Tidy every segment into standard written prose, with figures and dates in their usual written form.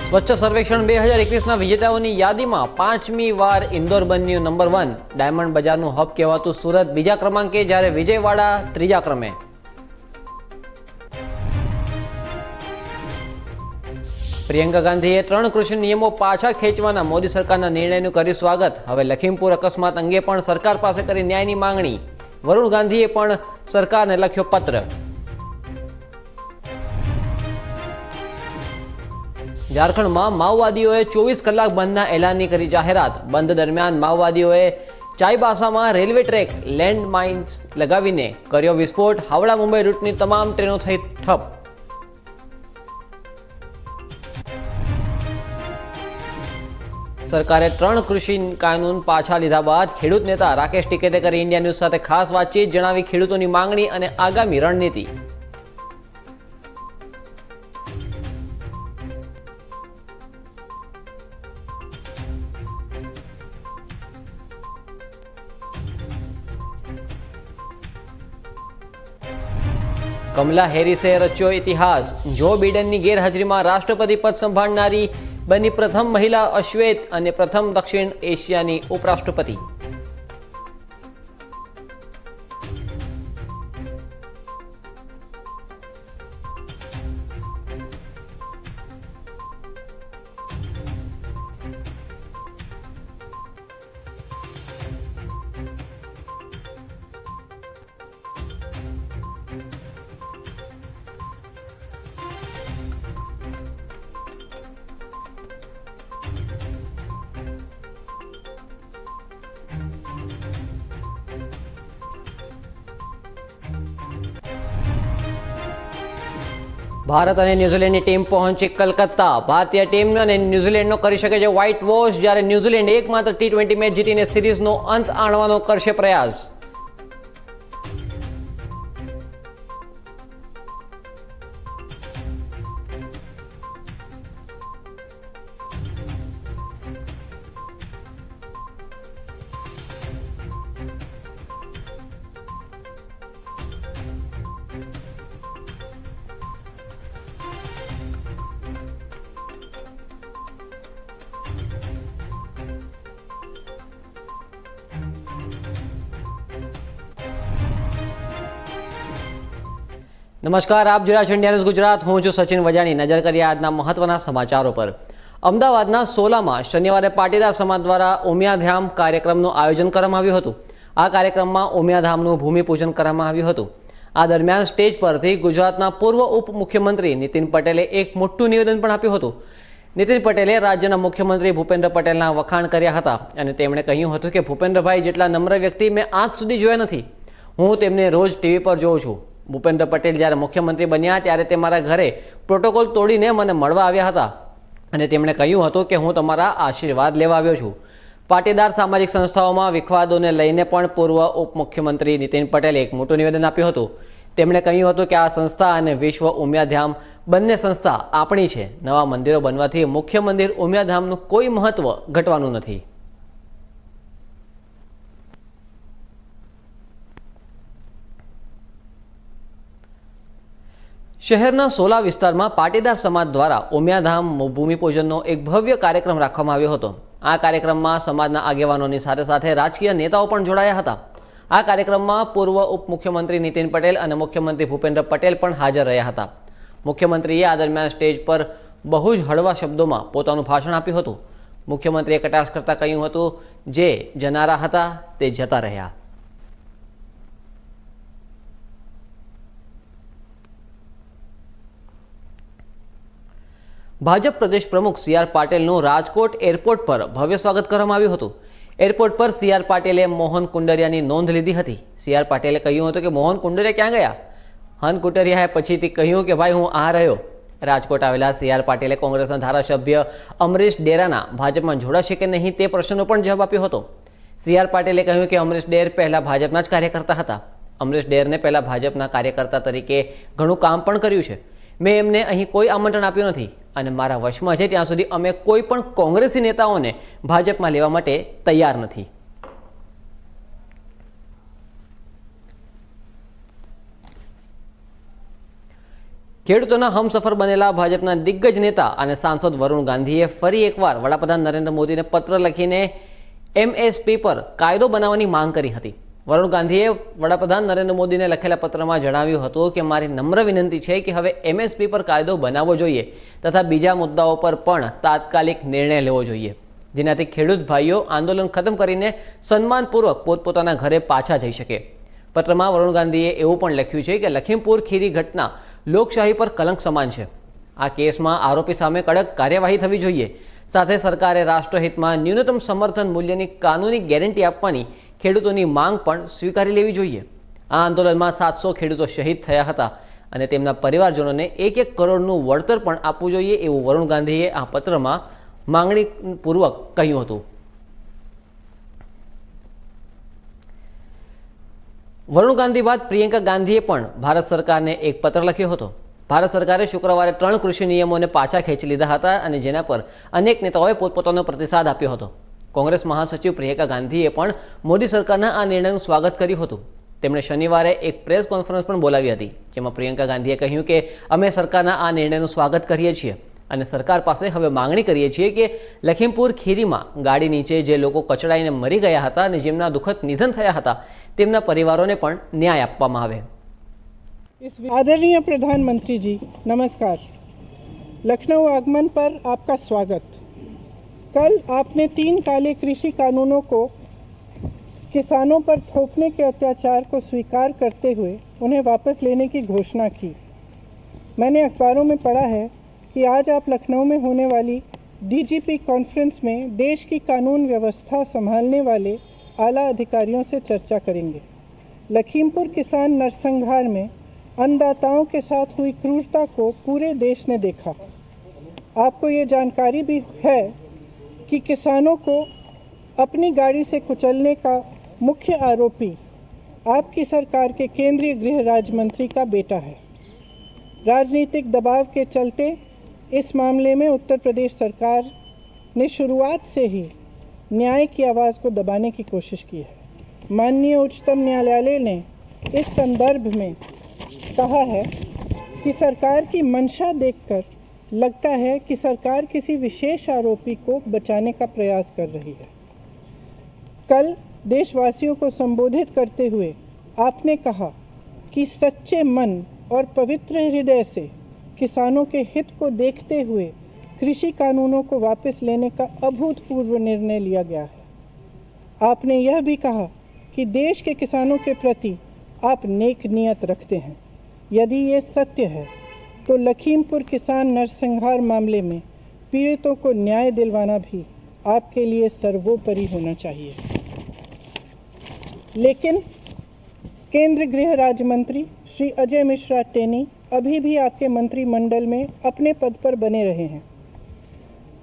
સ્વચ્છ સર્વેક્ષણ 2021ના વિજેતાઓની યાદીમાં 5મી વાર ઇન્દોર બન્યું નંબર 1. ડાયમંડ બજારનું હબ કહેવાતું સુરત બીજા ક્રમાંકે, જ્યારે વિજયવાડા ત્રીજા ક્રમે. પ્રિયંકા ગાંધીએ 3 કૃષિ નિયમો પાછા ખેંચવાના મોદી સરકારના નિર્ણયનું કર્યું સ્વાગત. હવે લખીમપુર અકસ્માત અંગે પણ સરકાર પાસે કરી ન્યાયની માંગણી. વરુણ ગાંધીએ પણ સરકારને લખ્યો પત્ર. ઝારખંડમાં માઓવાદીઓએ 24 કલાક બંધના એલાનની કરી જાહેરાત. બંધ દરમિયાન માઓવાદીઓએ ચાઈબાસામાં રેલવે ટ્રેક લેન્ડ માઇન્સ લગાવીને કર્યો વિસ્ફોટ. હાવડા મુંબઈ રૂટની તમામ ટ્રેનો થઈ ઠપ. સરકારે 3 કૃષિ કાનૂન પાછા લીધા બાદ ખેડૂત નેતા રાકેશ ટિકૈતે કરી ઇન્ડિયા ન્યૂઝ સાથે ખાસ વાતચીત. જણાવી ખેડૂતોની માંગણી અને આગામી રણનીતિ. કમલા હેરિસે રચ્યો ઇતિહાસ. જો બિડનની ગેરહાજરીમાં રાષ્ટ્રપતિ પદ સંભાળનારી બની પ્રથમ મહિલા અશ્વેત અને પ્રથમ દક્ષિણ એશિયાની ઉપરાષ્ટ્રપતિ. ભારત અને ન્યૂઝીલેન્ડની ટીમ પહોંચી કલકત્તા. ભારતીય ટીમ અને ન્યૂઝીલેન્ડનો કરી શકે છે વ્હાઇટ વોશ, જ્યારે ન્યૂઝીલેન્ડ એકમાત્ર T20 મેચ જીતીને સિરીઝનો અંત આણવાનો કરશે પ્રયાસ. નમસ્કાર, આપ જોઈ રહ્યા છો ઇન્ડિયા ન્યૂઝ ગુજરાત. હું છું સચિન વજાણી. નજર કરીએ આજના મહત્વના સમાચારો પર. અમદાવાદના સોલામાં શનિવારે પાટીદાર સમાજ દ્વારા ઉમિયાધામ કાર્યક્રમનું આયોજન કરવામાં આવ્યું હતું. આ કાર્યક્રમમાં ઉમિયાધામનું ભૂમિપૂજન કરવામાં આવ્યું હતું. આ દરમિયાન સ્ટેજ પરથી ગુજરાતના પૂર્વ ઉપમુખ્યમંત્રી નીતિન પટેલે એક મોટું નિવેદન પણ આપ્યું હતું. નીતિન પટેલે રાજ્યના મુખ્યમંત્રી ભૂપેન્દ્ર પટેલના વખાણ કર્યા હતા અને તેમણે કહ્યું હતું કે ભૂપેન્દ્રભાઈ જેટલા નમ્ર વ્યક્તિ મેં આજ સુધી જોયા નથી. હું તેમને રોજ ટીવી પર જોઉં છું. ભૂપેન્દ્ર પટેલ જ્યારે મુખ્યમંત્રી બન્યા ત્યારે તે મારા ઘરે પ્રોટોકોલ તોડીને મને મળવા આવ્યા હતા અને તેમણે કહ્યું હતું કે હું તમારા આશીર્વાદ લેવા આવ્યો છું. પાટીદાર સામાજિક સંસ્થાઓમાં વિખવાદોને લઈને પણ પૂર્વ ઉપમુખ્યમંત્રી નીતિન પટેલે એક મોટું નિવેદન આપ્યું હતું. તેમણે કહ્યું હતું કે આ સંસ્થા અને વિશ્વ ઉમિયાધામ બંને સંસ્થા આપણી છે. નવા મંદિરો બનવાથી મુખ્ય મંદિર ઉમિયાધામનું કોઈ મહત્વ ઘટવાનું નથી. શહેરના સોલા વિસ્તારમાં પાટીદાર સમાજ દ્વારા ઉમિયાધામ ભૂમિપૂજનનો એક ભવ્ય કાર્યક્રમ રાખવામાં આવ્યો હતો. આ કાર્યક્રમમાં સમાજના આગેવાનોની સાથે સાથે રાજકીય નેતાઓ પણ જોડાયા હતા. આ કાર્યક્રમમાં પૂર્વ ઉપમુખ્યમંત્રી નીતિન પટેલ અને મુખ્યમંત્રી ભૂપેન્દ્ર પટેલ પણ હાજર રહ્યા હતા. મુખ્યમંત્રીએ આ દરમિયાન સ્ટેજ પર બહુ જ હળવા શબ્દોમાં પોતાનું ભાષણ આપ્યું હતું. મુખ્યમંત્રીએ કટાક્ષ કરતા કહ્યું હતું, જે જનારા હતા તે જતા રહ્યા. ભાજપ પ્રદેશ પ્રમુખ CR પાટીલનું રાજકોટ એરપોર્ટ પર ભવ્ય સ્વાગત કરવામાં આવ્યું હતું. એરપોર્ટ પર CR પાટીલે મોહન કુંડરિયાની નોંધ લીધી હતી. CR પાટીલે કહ્યું હતું કે મોહન કુંડરિયા ક્યાં ગયા? હન કુંડરિયાએ પછીથી કહ્યું કે ભાઈ હું આ રહ્યો. રાજકોટ આવેલા CR પાટીલે કોંગ્રેસના ધારાસભ્ય અમરીશ ડેરાના ભાજપમાં જોડાશે કે નહીં તે પ્રશ્નનો પણ જવાબ આપ્યો હતો. CR પાટીલે કહ્યું કે અમરીશ ડેર પહેલા ભાજપના જ કાર્યકર્તા હતા. અમરીશ ડેરને પહેલા ભાજપના કાર્યકર્તા તરીકે ઘણું કામ પણ કર્યું છે. મેં એમને અહીં કોઈ આમંત્રણ આપ્યું નથી અને મારા વશમાં છે ત્યાં સુધી અમે કોઈ પણ કોંગ્રેસી નેતાઓને ભાજપમાં લેવા માટે તૈયાર નથી. ખેડૂતોના હમસફર બનેલા ભાજપના દિગ્ગજ નેતા અને સાંસદ વરુણ ગાંધીએ ફરી એકવાર વડાપ્રધાન નરેન્દ્ર મોદીને પત્ર લખીને એમએસપી પર કાયદો બનાવવાની માંગ કરી હતી. વરુણ ગાંધીએ વડાપ્રધાન નરેન્દ્ર મોદીને લખેલા પત્રમાં જણાવ્યું હતું કે મારી નમ્ર વિનંતી છે કે હવે એમએસપી પર કાયદો બનાવવો જોઈએ તથા બીજા મુદ્દાઓ પર પણ તાત્કાલિક નિર્ણય લેવો જોઈએ, જેનાથી ખેડૂત ભાઈઓ આંદોલન ખતમ કરીને સન્માનપૂર્વક પોતપોતાના ઘરે પાછા જઈ શકે. પત્રમાં વરુણ ગાંધીએ એવું પણ લખ્યું છે કે લખીમપુર ખીરી ઘટના લોકશાહી પર કલંક સમાન છે. આ કેસમાં આરોપી સામે કડક કાર્યવાહી થવી જોઈએ. સાથે સરકારે રાષ્ટ્રહિતમાં ન્યૂનતમ સમર્થન મૂલ્યની કાનૂની ગેરંટી આપવાની ખેડૂતોની માંગ પણ સ્વીકારી લેવી જોઈએ. આ આંદોલનમાં 700 ખેડૂતો શહીદ થયા હતા અને તેમના પરિવારજનોને 1-1 કરોડનું વળતર પણ આપવું જોઈએ એવું વરુણ ગાંધીએ આ પત્રમાં માંગણીપૂર્વક કહ્યું હતું. વરુણ ગાંધી બાદ પ્રિયંકા ગાંધીએ પણ ભારત સરકારને એક પત્ર લખ્યો હતો. ભારત સરકારે શુક્રવારે 3 કૃષિ નિયમોને પાછા ખેંચી લીધા હતા અને જેના પર અનેક નેતાઓએ પોતપોતાનો પ્રતિસાદ આપ્યો હતો. કોંગ્રેસ મહાસચિવ પ્રિયંકા ગાંધીએ પણ મોદી સરકારના આ નિર્ણયનું સ્વાગત કર્યું હતું. તેમણે શનિવારે એક પ્રેસ કોન્ફરન્સ પણ બોલાવી હતી, જેમાં પ્રિયંકા ગાંધીએ કહ્યું કે અમે સરકારના આ નિર્ણયનું સ્વાગત કરીએ છીએ અને સરકાર પાસે હવે માંગણી કરીએ છીએ કે લખીમપુર ખીરીમાં ગાડી નીચે જે લોકો કચડાઈને મરી ગયા હતા અને જેમના દુઃખદ નિધન થયા હતા તેમના પરિવારોને પણ ન્યાય આપવામાં આવે. आदरणीय प्रधानमंत्री जी नमस्कार. लखनऊ आगमन पर आपका स्वागत. कल आपने 3 काले कृषि कानूनों को किसानों पर थोपने के अत्याचार को स्वीकार करते हुए उन्हें वापस लेने की घोषणा की. मैंने अखबारों में पढ़ा है कि आज आप लखनऊ में होने वाली डीजीपी कॉन्फ्रेंस में देश की कानून व्यवस्था संभालने वाले आला अधिकारियों से चर्चा करेंगे. लखीमपुर किसान नरसंहार में अन्नदाताओं के साथ हुई क्रूरता को पूरे देश ने देखा. आपको ये जानकारी भी है कि किसानों को अपनी गाड़ी से कुचलने का मुख्य आरोपी आपकी सरकार के केंद्रीय गृह राज्य मंत्री का बेटा है. राजनीतिक दबाव के चलते इस मामले में उत्तर प्रदेश सरकार ने शुरुआत से ही न्याय की आवाज़ को दबाने की कोशिश की है. माननीय उच्चतम न्यायालय ने इस संदर्भ में कहा है कि सरकार की मंशा देखकर लगता है कि सरकार किसी विशेष आरोपी को बचाने का प्रयास कर रही है. कल देशवासियों को संबोधित करते हुए आपने कहा कि सच्चे मन और पवित्र हृदय से किसानों के हित को देखते हुए कृषि कानूनों को वापस लेने का अभूतपूर्व निर्णय लिया गया है. आपने यह भी कहा कि देश के किसानों के प्रति आप नेक नियत रखते हैं. यदि ये सत्य है तो लखीमपुर किसान नरसंहार मामले में पीड़ितों को न्याय दिलवाना भी आपके लिए सर्वोपरि होना चाहिए. लेकिन केंद्रीय गृह राज्य मंत्री श्री अजय मिश्रा टेनी अभी भी आपके मंत्रिमंडल में अपने पद पर बने रहे हैं.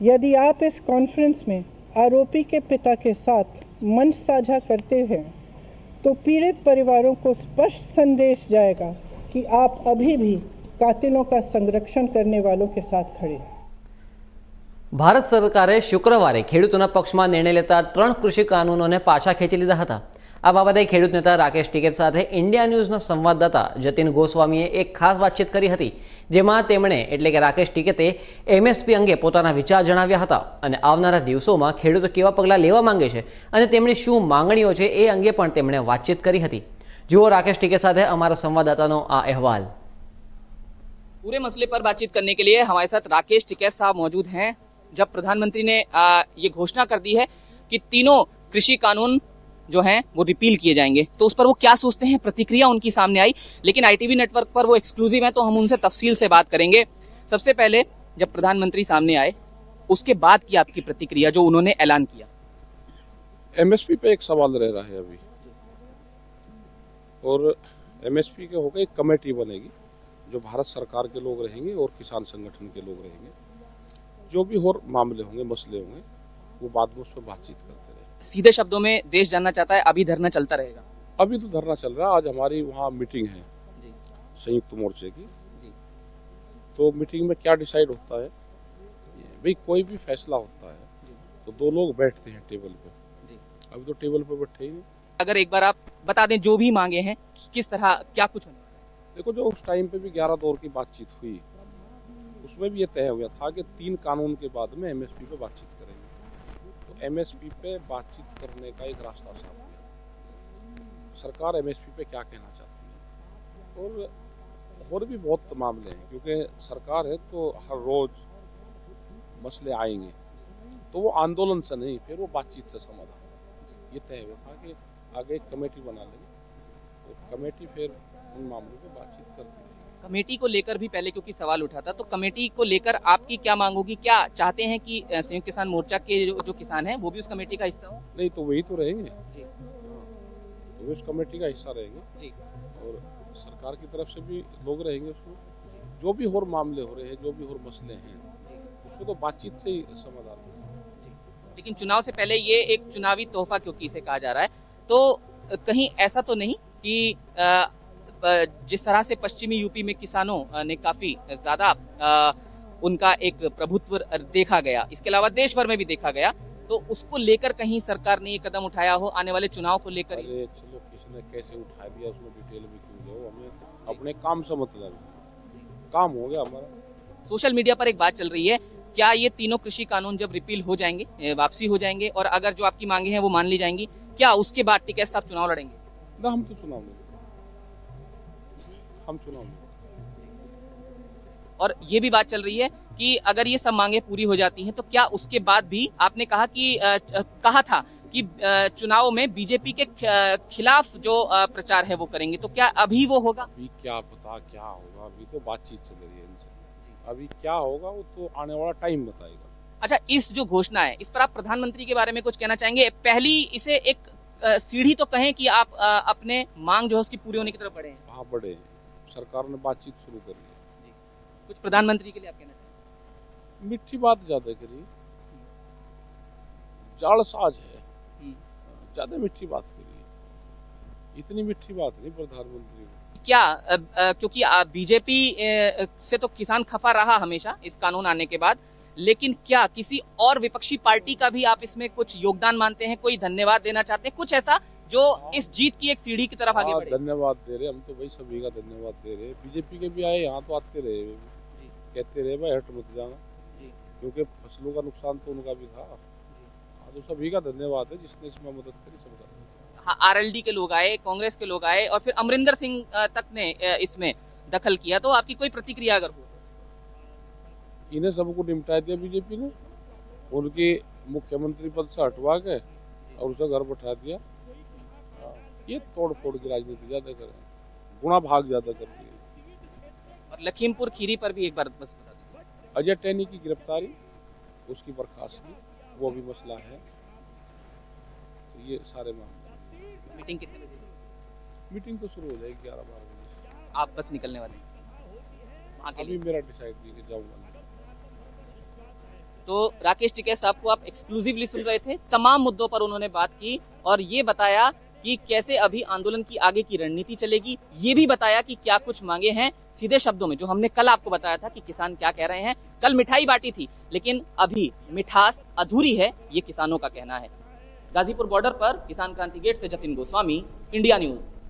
यदि आप इस कॉन्फ्रेंस में आरोपी के पिता के साथ मंच साझा करते हैं तो पीड़ित परिवारों को स्पष्ट संदेश जाएगा कि आप अभी भी कातिलों का संरक्षण करने वालों के साथ खड़े हैं. ભારત સરકારે શુક્રવારે ખેડૂતોના પક્ષમાં નિર્ણય લેતા 3 કૃષિ કાનૂનોને પાછા ખેંચી લીધા હતા. આ બાબતે ખેડૂત નેતા રાકેશ ટિકેત સાથે ઇન્ડિયા ન્યૂઝના સંવાદદાતા જતીન ગોસ્વામીએ એક ખાસ વાતચીત કરી હતી, જેમાં તેમણે એટલે કે રાકેશ ટિકેતે એમએસપી અંગે પોતાના વિચાર જણાવ્યા હતા અને આવનારા દિવસોમાં ખેડૂતો કેવા પગલાં લેવા માંગે છે અને તેમની શું માંગણીઓ છે એ અંગે પણ તેમણે વાતચીત કરી હતી. જુઓ રાકેશ टिकैत સાથે અમારા સંવાદદાતાનો આ અહેવાલ. पूरे मसले पर बातचीत करने के लिए हमारे साथ राकेश टिकैत साहब मौजूद हैं. जब प्रधानमंत्री ने ये घोषणा कर दी है कि तीनों कृषि कानून जो हैं वो रिपील किए जाएंगे, तो उस पर वो क्या सोचते हैं, प्रतिक्रिया उनकी सामने आई. लेकिन आईटीवी नेटवर्क पर वो एक्सक्लूसिव है तो हम उनसे तफसील से बात करेंगे. सबसे पहले जब प्रधानमंत्री सामने आए उसके बाद की आपकी प्रतिक्रिया जो उन्होंने ऐलान किया. एमएसपी पे एक सवाल रह रहा है अभी, और एमएसपी के होकर एक कमेटी बनेगी जो भारत सरकार के लोग रहेंगे और किसान संगठन के लोग रहेंगे. जो भी और मामले होंगे, मसले होंगे, वो बाद में उस पर बातचीत करते रहेंगे. सीधे शब्दों में देश जानना चाहता है अभी धरना चलता रहेगा? अभी तो धरना चल रहा है. आज हमारी वहाँ मीटिंग है संयुक्त मोर्चे की, तो मीटिंग में क्या डिसाइड होता है, भाई कोई भी फैसला होता है तो 2 लोग बैठते हैं टेबल पे. अभी तो टेबल पे बैठे ही नहीं. अगर एक बार आप बता दें जो भी मांगे हैं किस तरह क्या कुछ होने वाला देखो, जो उस टाइम पे भी 11 दौर की बातचीत हुई, उसमें भी ये तय हो गया था कि 3 कानून के बाद में एमएसपी पे बातचीत करेंगे। तो एमएसपी पे बातचीत करने का एक रास्ता साफ किया। सरकार एमएसपी पे क्या कहना चाहती है, और भी बहुत मामले हैं, क्योंकि सरकार है तो हर रोज मसले आएंगे, तो वो आंदोलन से नहीं, फिर वो बातचीत से समाधान। ये तय हुआ था कि आगे एक कमेटी बना लेंगे, तो कमेटी फिर उन मामलों पे बातचीत करती है। कमेटी को लेकर भी पहले क्योंकि सवाल उठा था, तो कमेटी को लेकर आपकी क्या मांग होगी? क्या चाहते हैं कि संयुक्त किसान मोर्चा के जो किसान हैं वो भी उस कमेटी का हिस्सा हो? नहीं तो वही तो रहेंगे, जी तो वे उस कमेटी का हिस्सा रहेंगे, जी और सरकार की तरफ से भी लोग रहेंगे उसमें। जो भी और मामले हो रहे हैं, जो भी और मसले हैं, उसको तो बातचीत से ही समाधान होगा। लेकिन चुनाव से पहले ये एक चुनावी तोहफा क्योंकि इसे कहा जा रहा है, तो कहीं ऐसा तो नहीं कि जिस तरह से पश्चिमी यूपी में किसानों ने काफी ज्यादा उनका एक प्रभुत्व देखा गया, इसके अलावा देश भर में भी देखा गया, तो उसको लेकर कहीं सरकार ने ये कदम उठाया हो आने वाले चुनाव को लेकर? अरे चलो, किसने कैसे उठा दिया उसमें डिटेल में क्यों जाओ, हमें अपने काम से मतलब है, काम हो गया हमारा। सोशल मीडिया पर एक बात चल रही है, क्या ये तीनों कृषि कानून जब रिपील हो जाएंगे, वापसी हो जाएंगे, और अगर जो आपकी मांगे हैं वो मान ली जाएंगी, क्या उसके बाद टिकैत साहब चुनाव लड़ेंगे? ना, हम तो चुनाव नहीं, हम चुनाव नहीं। और ये भी बात चल रही है कि अगर ये सब मांगे पूरी हो जाती हैं, तो क्या उसके बाद भी आपने कहा था कि चुनाव में बीजेपी के खिलाफ जो प्रचार है वो करेंगे, तो क्या अभी वो होगा? अभी क्या पता क्या होगा, अभी तो बातचीत चल रही है इनसे। अभी क्या होगा वो तो आने वाला टाइम बताएगा। अच्छा, इस जो घोषणा है, इस पर आप प्रधानमंत्री के बारे में कुछ कहना चाहेंगे? पहली इसे एक सीढ़ी तो कहें कि आप अपने मांग जो है उसकी पूरी होने की तरफ बढ़े हैं। हाँ, बढ़े, सरकार ने बातचीत शुरू कर दी। कुछ प्रधानमंत्री के लिए आप कहना चाहेंगे? मीठी बात ज्यादा करी, जालसाज है, ज्यादा मीठी बात करी, इतनी मीठी बात नहीं प्रधानमंत्री ने। क्या क्योंकि बीजेपी से तो किसान खफा रहा हमेशा इस कानून आने के बाद, लेकिन क्या किसी और विपक्षी पार्टी का भी आप इसमें कुछ योगदान मानते हैं, कोई धन्यवाद देना चाहते हैं, कुछ ऐसा जो इस जीत की एक सीढ़ी की तरफ आगे बढ़े? धन्यवाद दे रहे, हम तो भाई सभी का धन्यवाद दे रहे। बीजेपी के भी आए, यहाँ तो आते रहे, कहते रहे भाई हट मत जाना, क्योंकि फसलों का नुकसान तो उनका भी था। तो सभी का धन्यवाद है जिसने इसमें मदद करी, सबका। हाँ, आरएलडी के लोग आए, कांग्रेस के लोग आए, और फिर अमरिंदर सिंह तक ने इसमें दखल किया, तो आपकी कोई प्रतिक्रिया अगर हो? इन्हें सबको निपटा दिया बीजेपी ने, उनकी मुख्यमंत्री पद से हटवा के और उसे घर बैठा दिया। ये तोड़ फोड़ की राजनीति ज्यादा करें, गुणा भाग ज्यादा कर दिए। और लखीमपुर खीरी पर भी एक बार बस बता दीजिए। अजय टैनी की गिरफ्तारी, उसकी बर्खास्तगी, वो भी मसला है। तो ये सारे मामले। मीटिंग कितने बजे? मीटिंग तो शुरू हो जाएगी 11-12 बजे से। आप बस निकलने वाले हैं? वहाँ के अभी लिए मेरा डिसाइड नहीं कि जाऊंगा। तो राकेश टिकैत साहब को आप एक्सक्लूसिवली सुन रहे थे, तमाम मुद्दों पर उन्होंने बात की और ये बताया कि कैसे अभी आंदोलन की आगे की रणनीति चलेगी। ये भी बताया कि क्या कुछ मांगे हैं, सीधे शब्दों में जो हमने कल आपको बताया था कि किसान क्या कह रहे हैं। कल मिठाई बांटी थी, लेकिन अभी मिठास अधूरी है, ये किसानों का कहना है। गाजीपुर बॉर्डर पर किसान क्रांति गेट से जतिन गोस्वामी, इंडिया न्यूज।